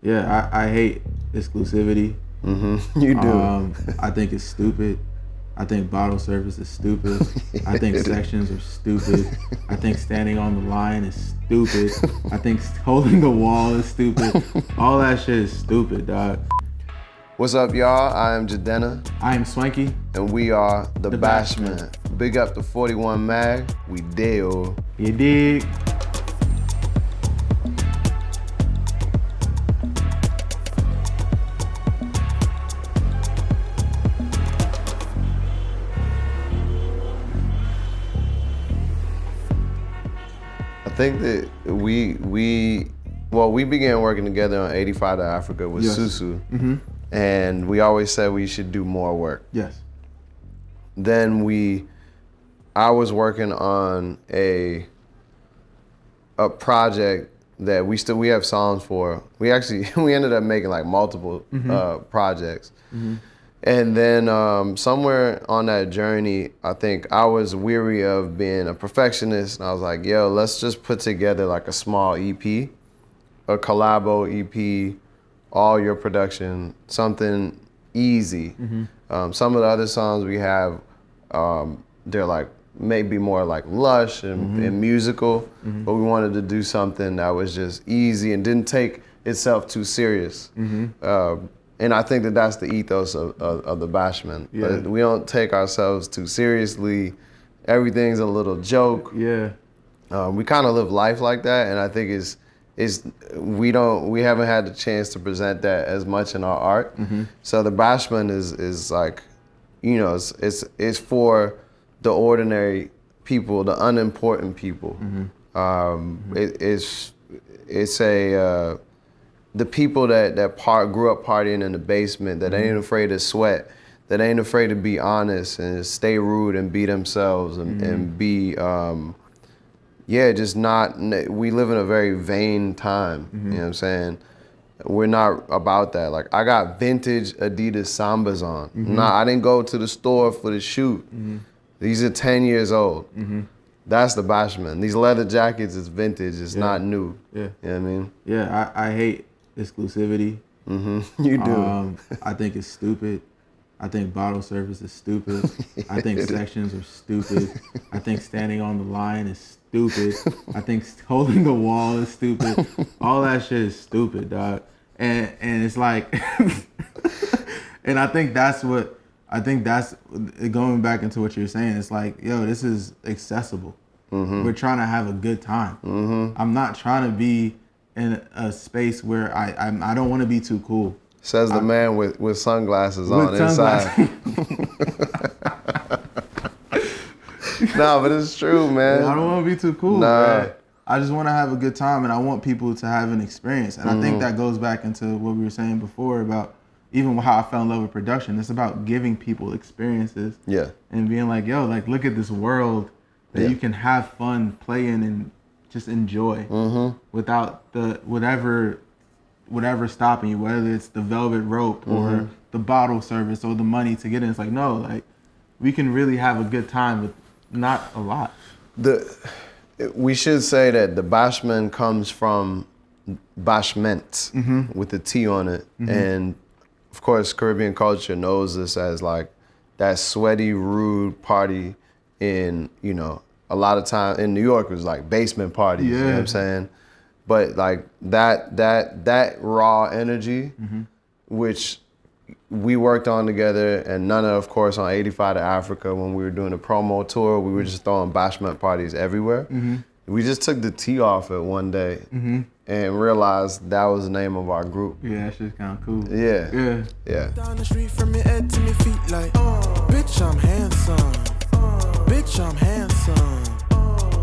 Yeah, I hate exclusivity. You do. I think it's stupid. I think bottle service is stupid. I think sections are stupid. I think standing on the line is stupid. I think holding the wall is stupid. All that shit is stupid, dog. What's up, y'all? I am Jadena, I am Swanky. and we are the Bashmen. Bashmen. Big up to 41 Mag. We deal. You dig? I think that we began working together on 85 to Africa with Yes. Susu, and we always said we should do more work. Yes. Then I was working on a project that we have songs for. We ended up making like multiple projects. And then somewhere on that journey, I think I was weary of being a perfectionist, and I was like, yo, let's just put together like a small EP, a collabo EP, all your production, something easy. Some of the other songs we have, they're like maybe more like lush and musical, but we wanted to do something that was just easy and didn't take itself too serious. And I think that that's the ethos of the Bashmen. Yeah. We don't take ourselves too seriously. Everything's a little joke. Yeah. We kind of live life like that, and I think we haven't had the chance to present that as much in our art. So the Bashmen is like, you know, it's for the ordinary people, the unimportant people. It's the people that grew up partying in the basement, that ain't afraid to sweat, that ain't afraid to be honest and stay rude and be themselves and be, just not, we live in a very vain time, you know what I'm saying? We're not about that. Like, I got vintage Adidas Sambas on. I didn't go to the store for the shoot. These are 10 years old. That's the Bashmen. These leather jackets is vintage, it's not new. Yeah. You know what I mean? Yeah, I hate exclusivity. You do. I think it's stupid. I think bottle service is stupid. I think sections are stupid. I think standing on the line is stupid. I think holding the wall is stupid. All that shit is stupid, dog. And it's like, and I think that's going back into what you're saying. It's like, yo, this is accessible. We're trying to have a good time. I'm not trying to be in a space where I don't want to be too cool. Says the man with sunglasses on inside. No, but it's true, man. I don't want to be too cool. Man. I just want to have a good time, and I want people to have an experience. And I think that goes back into what we were saying before about even how I fell in love with production. It's about giving people experiences. Yeah. And being like, yo, like, look at this world that you can have fun, play in, and just enjoy without the whatever stopping you, whether it's the velvet rope or the bottle service or the money to get in. It's like, no, like, we can really have a good time with not a lot. We should say that the Bashman comes from Bashment with the T on it. And of course, Caribbean culture knows this as like that sweaty, rude party in, you know, a lot of time in New York it was like basement parties, you know what I'm saying? But like that raw energy, which we worked on together, and Nana, of course, on 85 to Africa when we were doing a promo tour, we were just throwing bashment parties everywhere. We just took the T off it one day and realized that was the name of our group. Yeah, that shit's kind of cool. Yeah. Down the street from your head to my feet like, bitch, I'm handsome. Bitch, I'm handsome.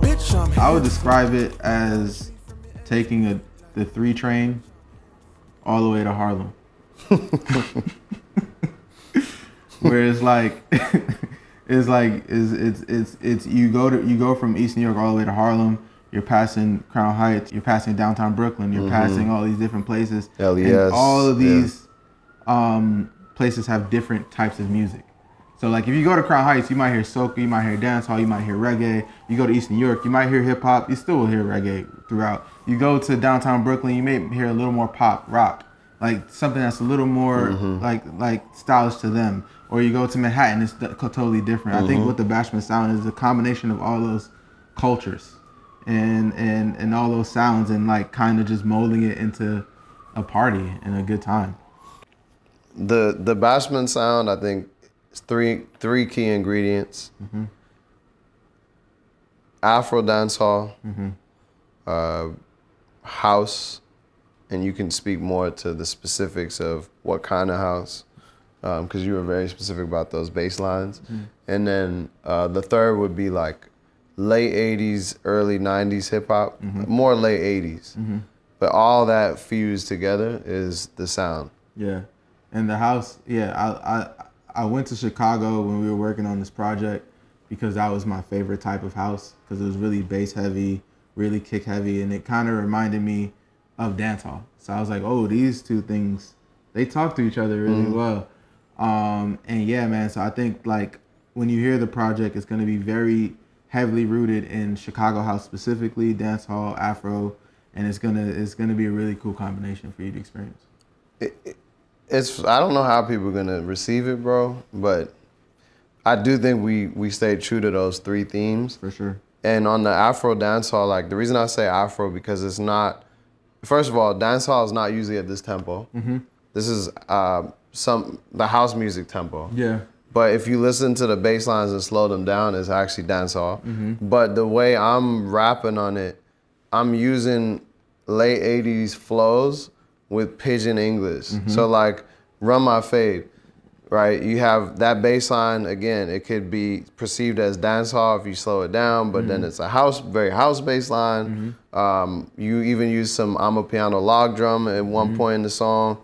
Bitch, I'm handsome. I would describe it as taking the 3 train all the way to Harlem. Where it's like it's you go from East New York all the way to Harlem. You're passing Crown Heights. You're passing downtown Brooklyn. You're passing all these different places. LES, and all of these places have different types of music. So like if you go to Crown Heights, you might hear soca, you might hear dancehall, you might hear reggae. You go to East New York, you might hear hip hop. You still will hear reggae throughout. You go to downtown Brooklyn, you may hear a little more pop, rock, like something that's a little more like stylish to them. Or you go to Manhattan, it's totally different. I think what the Bashmen sound is a combination of all those cultures and all those sounds and like kind of just molding it into a party and a good time. The Bashmen sound, I think, is three key ingredients. Afro dancehall, house, and you can speak more to the specifics of what kind of house, because you were very specific about those bass lines. And then the third would be like late 80s, early 90s hip hop, more late 80s. But all that fused together is the sound. Yeah. And the house, I went to Chicago when we were working on this project because that was my favorite type of house because it was really bass heavy, really kick heavy, and it kind of reminded me of dancehall. So I was like, oh, these two things, they talk to each other really well. And yeah, man, so I think like when you hear the project, it's going to be very heavily rooted in Chicago house specifically, dancehall, Afro, and it's gonna be a really cool combination for you to experience. I don't know how people are gonna receive it, bro, but I do think we stayed true to those three themes. For sure. And on the Afro dancehall, like the reason I say Afro because it's not, first of all, dancehall is not usually at this tempo. This is the house music tempo. Yeah. But if you listen to the bass lines and slow them down, it's actually dancehall. But the way I'm rapping on it, I'm using late 80s flows with pidgin English. So like Run My Fade, right? You have that bass line, again, it could be perceived as dancehall if you slow it down, but then it's a very house bass line. You even use some I'm a piano log drum at one point in the song.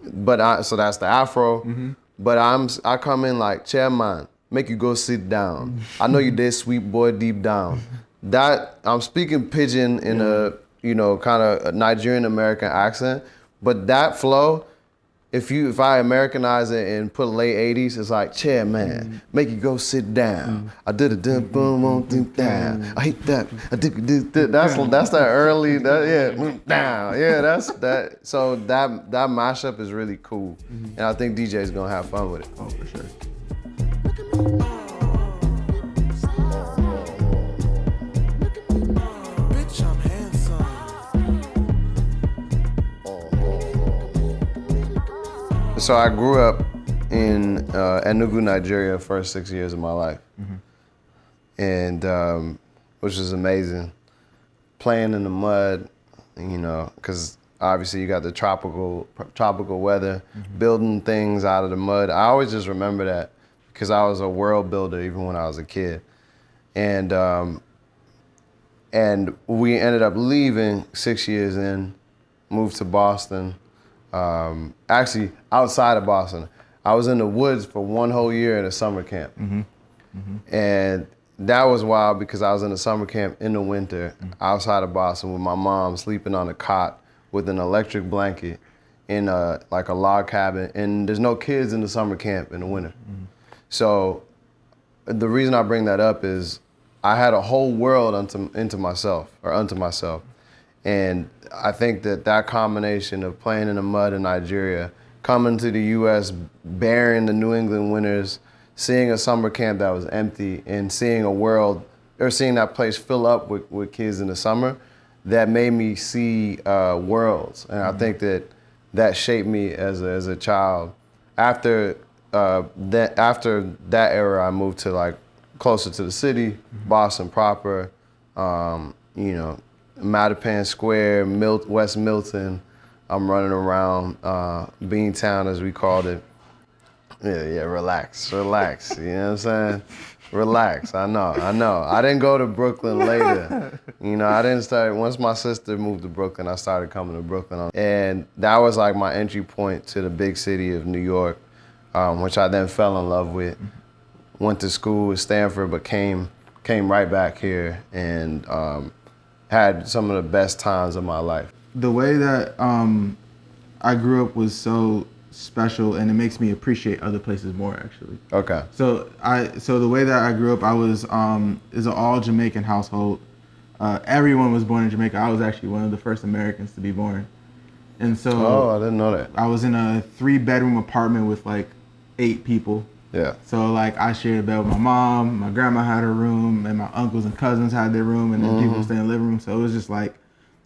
But so that's the Afro. But I come in like, chairman, make you go sit down. I know you did, sweet boy, deep down. That I'm speaking pidgin in a kind of a Nigerian American accent, but that flow, if I Americanize it and put late 80s, it's like, chairman, make you go sit down. I did a dum boom boom down. I hate that. I did that's that early down. Yeah, that's that. So that mashup is really cool, and I think DJ's gonna have fun with it. Oh, for sure. So I grew up in Enugu, Nigeria, first 6 years of my life, and which was amazing. Playing in the mud, because obviously you got the tropical weather, building things out of the mud. I always just remember that because I was a world builder even when I was a kid, and we ended up leaving 6 years in, moved to Boston. Actually, outside of Boston, I was in the woods for one whole year at a summer camp. And that was wild because I was in a summer camp in the winter outside of Boston with my mom sleeping on a cot with an electric blanket in like a log cabin. And there's no kids in the summer camp in the winter. So the reason I bring that up is I had a whole world unto myself. And I think that combination of playing in the mud in Nigeria, coming to the U.S., bearing the New England winters, seeing a summer camp that was empty, and seeing seeing that place fill up with kids in the summer, that made me see worlds. And I think that shaped me as a child. After that era, I moved to like closer to the city, Boston proper, Mattapan Square, West Milton. I'm running around Beantown, as we called it. Yeah, relax. You know what I'm saying? Relax, I know. I didn't go to Brooklyn later. I didn't start, once my sister moved to Brooklyn, I started coming to Brooklyn. And that was like my entry point to the big city of New York, which I then fell in love with. Went to school at Stanford, but came right back here and had some of the best times of my life. The way that I grew up was so special, and it makes me appreciate other places more, actually. Okay. So the way that I grew up, I was is an all Jamaican household. Everyone was born in Jamaica. I was actually one of the first Americans to be born, and so I didn't know that. I was in a 3-bedroom apartment with like 8 people. Yeah. So like I shared a bed with my mom, my grandma had her room, and my uncles and cousins had their room, and then people stay in the living room. So it was just like,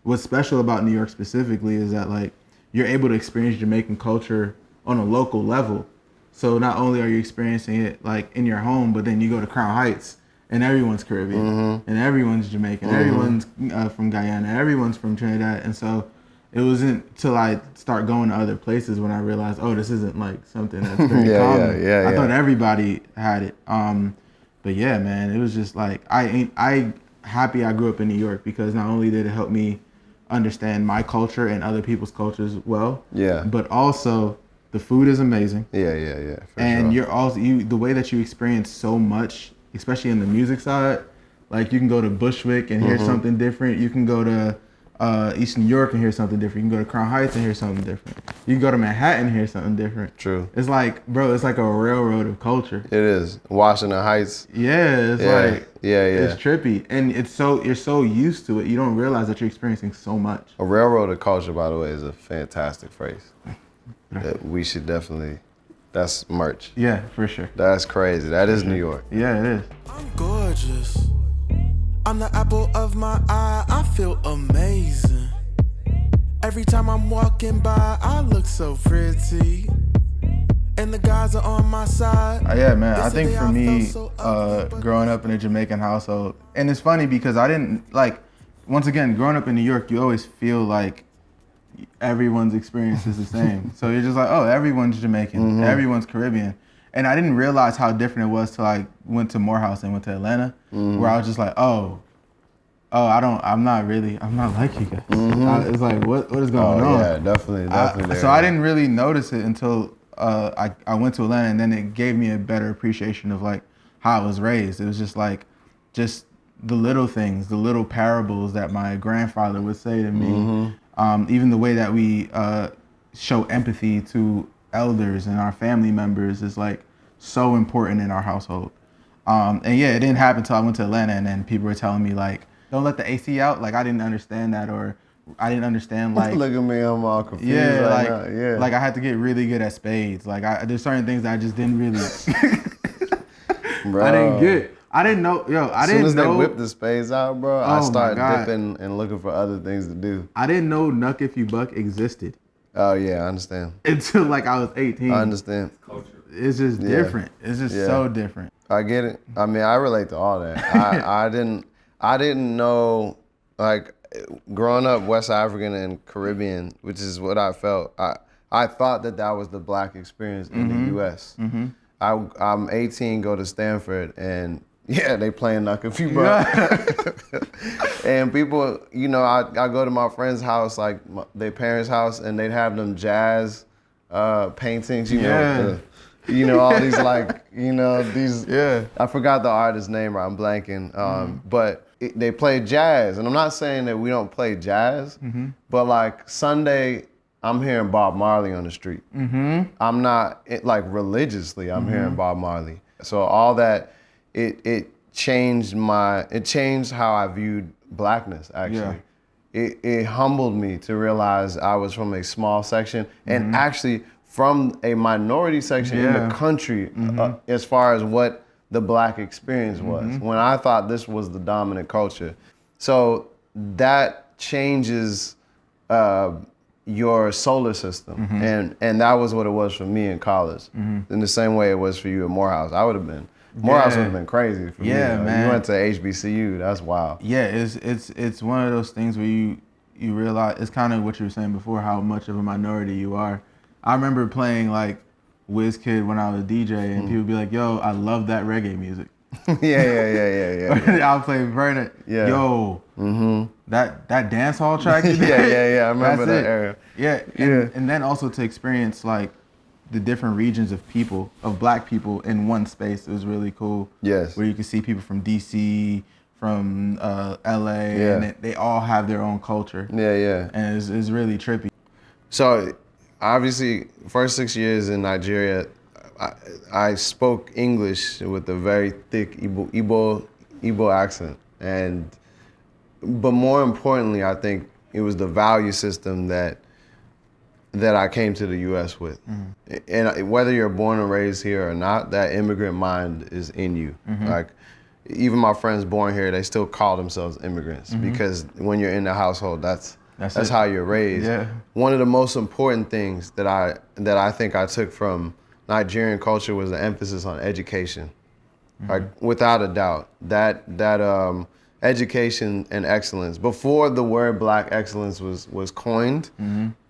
what's special about New York specifically is that like you're able to experience Jamaican culture on a local level. So not only are you experiencing it like in your home, but then you go to Crown Heights and everyone's Caribbean and everyone's Jamaican, everyone's from Guyana, everyone's from Trinidad, and so it wasn't till I start going to other places when I realized, oh, this isn't like something that's very common. I thought everybody had it. But yeah, man, it was just like I happy I grew up in New York, because not only did it help me understand my culture and other people's cultures well, but also the food is amazing. And you're also the way that you experience so much, especially in the music side. Like you can go to Bushwick and hear something different. You can go to East New York and hear something different. You can go to Crown Heights and hear something different. You can go to Manhattan and hear something different. True. It's like, bro, it's like a railroad of culture. It is. Washington Heights. Yeah, it's like, it's trippy. And you're so used to it, you don't realize that you're experiencing so much. A railroad of culture, by the way, is a fantastic phrase. That we should definitely, that's merch. Yeah, for sure. That's crazy. That is New York. Yeah, it is. I'm gorgeous. I'm the apple of my eye. I feel amazing. Every time I'm walking by, I look so pretty. And the guys are on my side. Yeah, man. I think for me, growing up in a Jamaican household, and it's funny because I didn't once again, growing up in New York, you always feel like everyone's experience is the same. So you're just like, oh, everyone's Jamaican, everyone's Caribbean. And I didn't realize how different it was till I went to Morehouse and went to Atlanta, where I was just like, I'm not like you guys. It's like, what is going on? Yeah, definitely. So I didn't really notice it until I went to Atlanta, and then it gave me a better appreciation of like how I was raised. It was just like, just the little things, the little parables that my grandfather would say to me. Even the way that we show empathy to elders and our family members is like so important in our household. And yeah, it didn't happen until I went to Atlanta, and then people were telling me like, don't let the AC out. Like I didn't understand that, or I didn't understand like. Look at me, I'm all confused. Like I had to get really good at spades. Like there's certain things that I just didn't really. Bro. I didn't get. I didn't know. As soon as they whipped the spades out, bro, I started dipping and looking for other things to do. I didn't know Nuck If You Buck existed. Oh yeah, I understand. Until like I was 18. I understand. It's just different. It's just so different. I get it. I mean, I relate to all that. I didn't know, like, growing up West African and Caribbean, which is what I felt. I thought that was the black experience in the U.S. I'm 18, go to Stanford, and they playing Nuck If You Buck. And people, I go to my friend's house, like their parents' house, and they'd have them jazz paintings, all these I forgot the artist's name, I'm blanking, but they play jazz. And I'm not saying that we don't play jazz, but like Sunday, I'm hearing Bob Marley on the street. I'm not, like religiously, I'm hearing Bob Marley. So all that, it changed how I viewed blackness, actually. It humbled me to realize I was from a small section, and actually from a minority section in the country, as far as what the black experience was, when I thought this was the dominant culture. So that changes your solar system, and that was what it was for me in college. In the same way it was for you at Morehouse. Morehouse would have been crazy for me. Man. You went to HBCU, that's wild. Yeah, it's one of those things where you realize, it's kind of what you were saying before, how much of a minority you are. I remember playing like WizKid when I was a DJ, and people would be like, yo, I love that reggae music. Yeah. I'll play Vernon. Yeah. Yo, that dancehall track. I remember that era. And then also to experience like the different regions of people, of black people in one space, it was really cool. Yes. Where you could see people from DC, from LA, and they all have their own culture. And it's really trippy. So obviously, first 6 years in Nigeria, I spoke English with a very thick Igbo accent, but more importantly, I think it was the value system that I came to the U.S. with. And whether you're born and raised here or not, that immigrant mind is in you. Like, even my friends born here, they still call themselves immigrants because when you're in the household, that's how you're raised. Yeah. One of the most important things that I think I took from Nigerian culture was the emphasis on education. Like, without a doubt, that education and excellence. Before the word Black excellence was coined,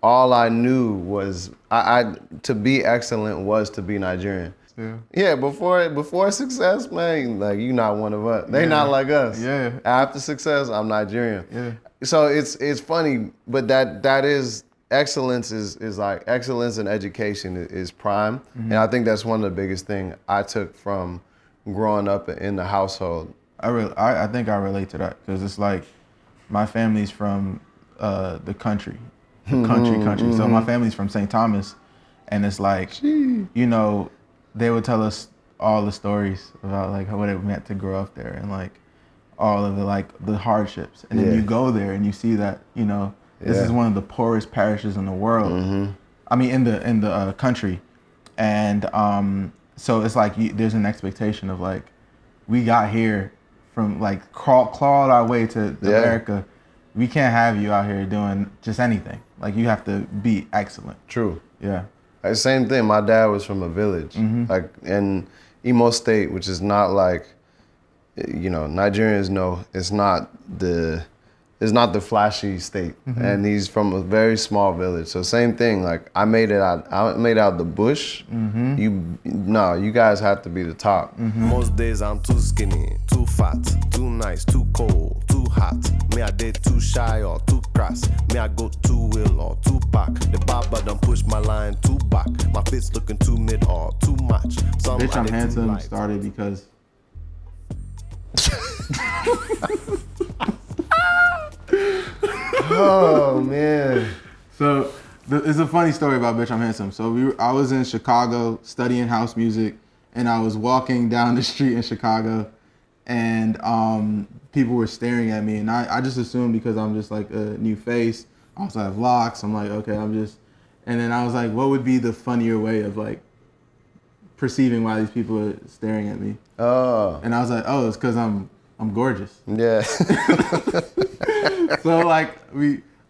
all I knew was to be excellent was to be Nigerian. Yeah, before success, man, like, you not one of us. They not like us. Yeah. After success, I'm Nigerian. Yeah. So it's funny, but that is excellence is like excellence in education is prime, and I think that's one of the biggest things I took from growing up in the household. I think I relate to that because it's like my family's from the country. So my family's from St. Thomas, and it's like, you know, they would tell us all the stories about like what it meant to grow up there and like all of the hardships. And then you go there and you see that, you know, this is one of the poorest parishes in the world. I mean, in the country, and so it's like there's an expectation of like, we got here from like clawed our way to America. We can't have you out here doing just anything. Like, you have to be excellent. True. Yeah. Like, same thing. My dad was from a village, like in Imo State, which is not like, you know, Nigerians know it's not the flashy state, and he's from a very small village. So same thing. Like, I made it out the bush. You guys have to be the top. Most days I'm too skinny, too fat, too nice, too cold, too hot. Me I did too shy or too crass. Me I go too will or too pack. The barber done push my line too back. My fit's looking too mid or too much. Some Bitch, I'm too Handsome light. started because Oh man. So it's a funny story about Bitch I'm Handsome. So I was in Chicago studying house music, and I was walking down the street in Chicago, and people were staring at me, and I just assumed because I'm just like a new face, I also have locks, I'm like, okay, and then I was like, what would be the funnier way of like perceiving why these people are staring at me? Oh. And I was like, oh, it's because I'm gorgeous. Yeah. So like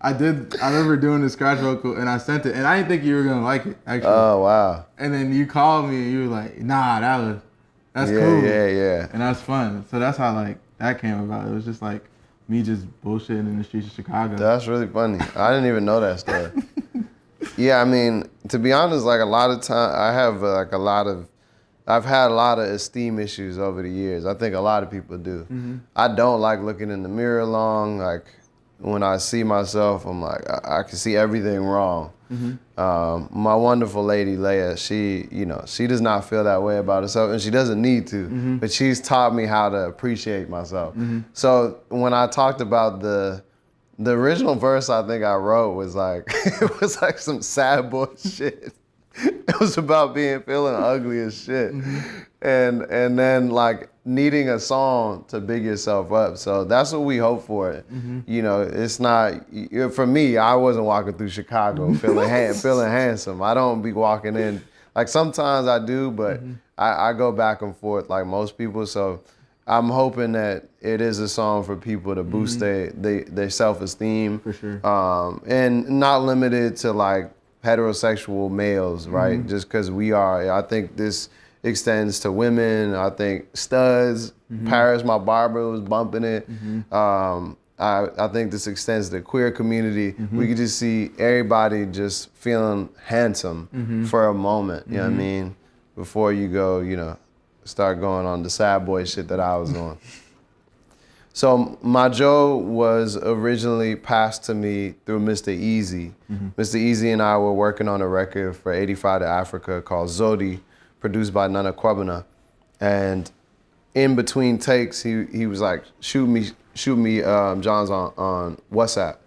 I remember doing the scratch vocal and I sent it, and I didn't think you were gonna like it actually. Oh wow. And then you called me and you were like, nah, that's Yeah, cool. yeah. And that's fun. So that's how like that came about. It was just like me just bullshitting in the streets of Chicago. That's really funny. I didn't even know that story. Yeah, I mean, to be honest, like a lot of time, I've had a lot of esteem issues over the years. I think a lot of people do. I don't like looking in the mirror long. Like, when I see myself, I'm like, I can see everything wrong. My wonderful lady, Leia, she does not feel that way about herself, and she doesn't need to, but she's taught me how to appreciate myself. So when I talked about the original verse I think I wrote was like, it was like some sad boy shit. It was about feeling ugly as shit. And then like needing a song to big yourself up. So that's what we hope for. You know, it's not, for me, I wasn't walking through Chicago feeling handsome. I don't be walking in, like sometimes I do, but I go back and forth like most people. So I'm hoping that it is a song for people to boost their self-esteem. For sure. And not limited to like heterosexual males, right? Just because I think this extends to women. I think studs, Paris, my barber, was bumping it. I think this extends to the queer community. We could just see everybody just feeling handsome for a moment, you know what I mean? Before you go, you know, start going on the sad boy shit that I was on. So my Joe was originally passed to me through Mr. Easy. Mr. Easy and I were working on a record for 85 to Africa called Zodi, produced by Nana Kwabena. And in between takes, he was like, shoot me Johns on WhatsApp.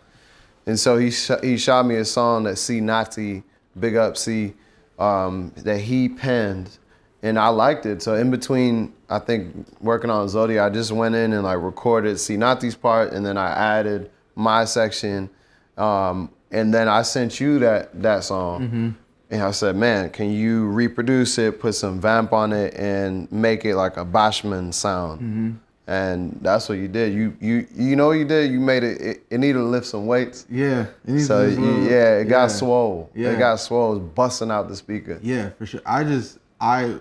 And so he shot me a song that C. Nati Big Up C, that he penned, and I liked it. So in between, I think working on Zodiac, I just went in and like recorded C Nati's part, and then I added my section, and then I sent you that song, and I said, man, can you reproduce it, put some vamp on it, and make it like a Bashmen sound? And that's what you did. You know what you did? You made it needed to lift some weights. Yeah. So it got swole. Yeah. It got swole. It was busting out the speaker. Yeah, for sure. I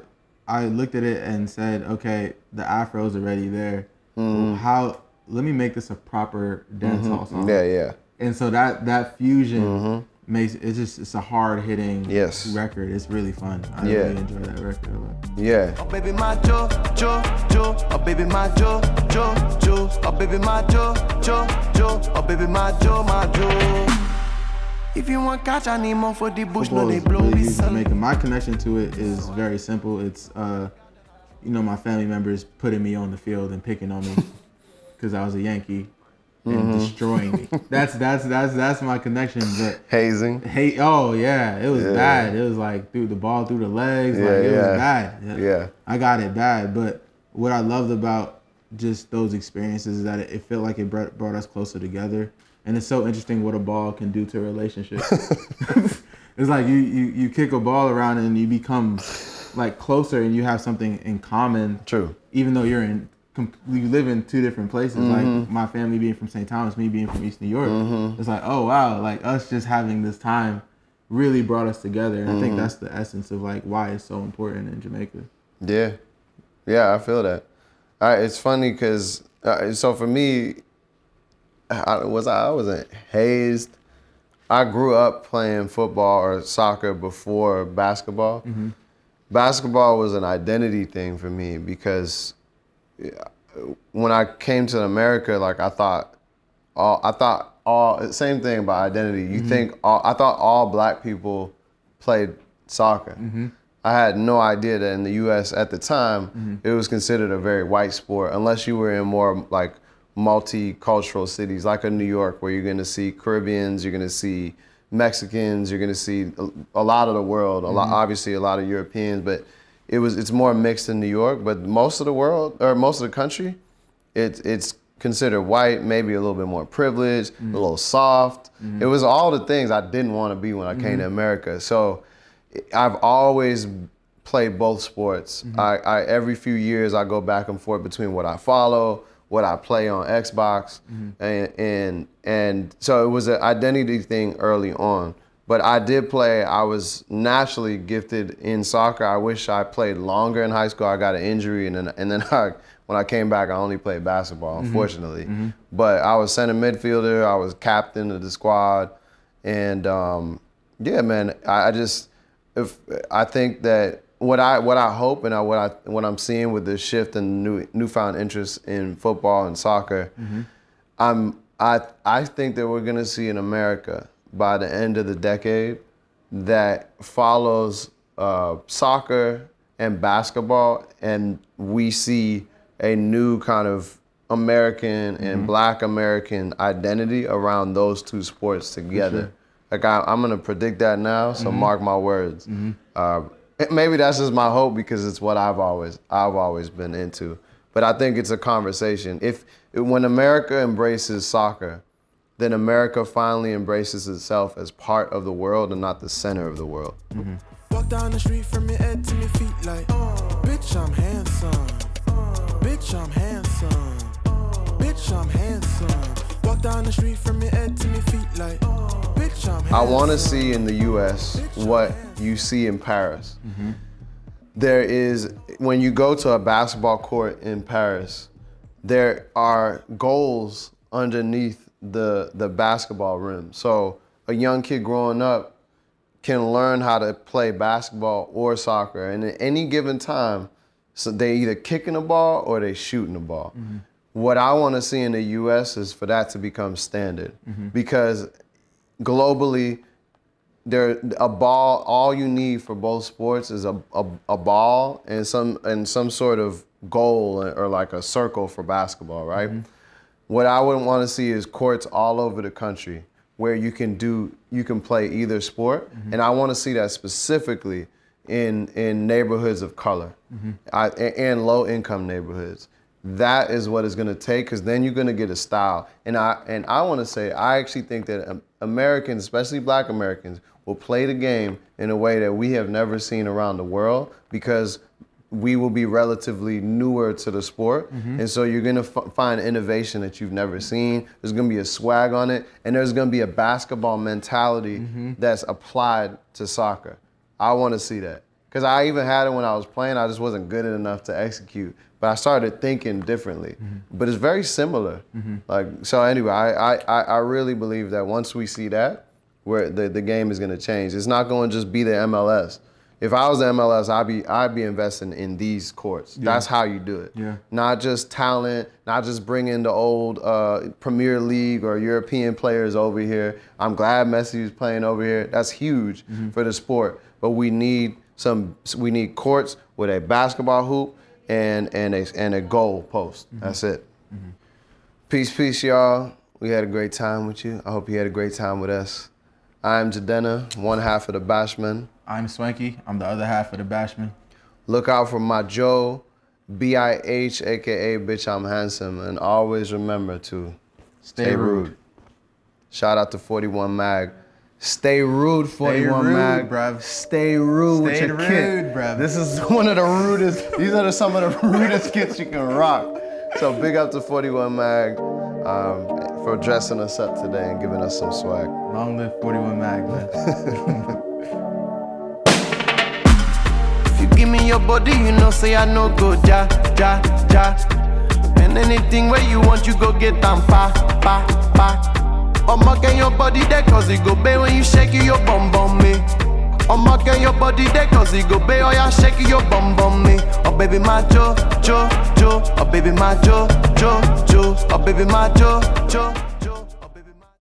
looked at it and said, okay, the afros are already there. Let me make this a proper dancehall song. Yeah. And so that fusion makes it's a hard hitting record. It's really fun. I really enjoy that record a lot. Yeah. Oh baby my Jo, oh baby my Jo, oh baby my Jo, oh baby my Jo. If you want catch I need more for the bush, no they blow me Jamaican. My connection to it is very simple. It's my family members putting me on the field and picking on me because I was a Yankee and destroying me. That's my connection. But hazing. Oh yeah, it was bad. It was like through the ball through the legs. Like it was bad. Yeah. I got it bad. But what I loved about just those experiences is that it felt like it brought us closer together. And it's so interesting what a ball can do to a relationship. It's like you kick a ball around and you become like closer and you have something in common. True. Even though you live in two different places. Like my family being from St. Thomas, me being from East New York. It's like, oh wow, like us just having this time really brought us together. And I think that's the essence of like why it's so important in Jamaica. Yeah, I feel that. It's funny because so for me, I wasn't hazed. I grew up playing football or soccer before basketball. Basketball was an identity thing for me because when I came to America, like I thought all same thing about identity. I thought all black people played soccer. I had no idea that in the U.S. at the time it was considered a very white sport unless you were in more like multicultural cities like in New York, where you're going to see Caribbeans, you're going to see Mexicans, you're going to see a lot of the world, obviously a lot of Europeans, but it's more mixed in New York. But most of the world, or most of the country, it's considered white, maybe a little bit more privileged, a little soft. It was all the things I didn't want to be when I came to America. So I've always played both sports. I every few years I go back and forth between what I follow, what I play on Xbox, and so it was an identity thing early on. But I did play. I was naturally gifted in soccer. I wish I played longer in high school. I got an injury, and then when I came back, I only played basketball, unfortunately. But I was center midfielder. I was captain of the squad, and yeah, man. I think that what I hope and what I'm seeing with this shift and newfound interest in football and soccer, I think that we're gonna see in America by the end of the decade that follows soccer and basketball, and we see a new kind of American and Black American identity around those two sports together. Like I'm gonna predict that now, so mark my words. Maybe that's just my hope because it's what I've always been into. But I think it's a conversation. When America embraces soccer, then America finally embraces itself as part of the world and not the center of the world. Walk down the street from your head to your feet like, bitch, I'm handsome. Bitch, I'm handsome. Bitch, I'm handsome. Walk down the street from your head to your feet like, bitch, I'm handsome. I want to see in the U.S. what you see in Paris. There is, when you go to a basketball court in Paris, there are goals underneath the basketball rim. So a young kid growing up can learn how to play basketball or soccer. And at any given time, so they either kicking the ball or they shooting the ball. What I want to see in the U.S. is for that to become standard, because globally, a ball. All you need for both sports is a ball and some sort of goal or like a circle for basketball, right? What I would want to see is courts all over the country where you can play either sport, and I want to see that specifically in neighborhoods of color and low income neighborhoods. That is what it's going to take, because then you're going to get a style. And I want to say, I actually think that Americans, especially Black Americans, will play the game in a way that we have never seen around the world, because we will be relatively newer to the sport. And so you're going to find innovation that you've never seen. There's going to be a swag on it, and there's going to be a basketball mentality that's applied to soccer. I want to see that, because I even had it when I was playing. I just wasn't good enough to execute. But I started thinking differently. But it's very similar. So anyway, I really believe that once we see that, where the game is going to change. It's not going to just be the MLS. If I was the MLS, I'd be investing in these courts. That's how you do it. Not just talent, not just bringing the old Premier League or European players over here. I'm glad Messi is playing over here. That's huge for the sport. But we need courts with a basketball hoop and a goal post. That's it. Peace, y'all. We had a great time with you. I hope you had a great time with us. I'm Jadena, one half of the Bashmen. I'm Swanky. I'm the other half of the Bashmen. Look out for my Joe, BIH, aka Bitch I'm Handsome, and always remember to stay rude. Shout out to 41 Mag. Stay rude, 41 Mag. Bruv. Stay rude with your kid. Bruv. This is one of the rudest, these are some of the rudest kits you can rock. So big up to 41 Mag for dressing us up today and giving us some swag. Long live 41 Mag, man. If you give me your body, you know say I no go ja. And anything where you want, you go get them pa. I'ma get your body there, cause it go bay when you shake your bum me. I'ma get your body there, cause it go bay, oh yeah, shake your bum me. Oh baby my Jo. Oh baby my Jo. Oh baby my Jo.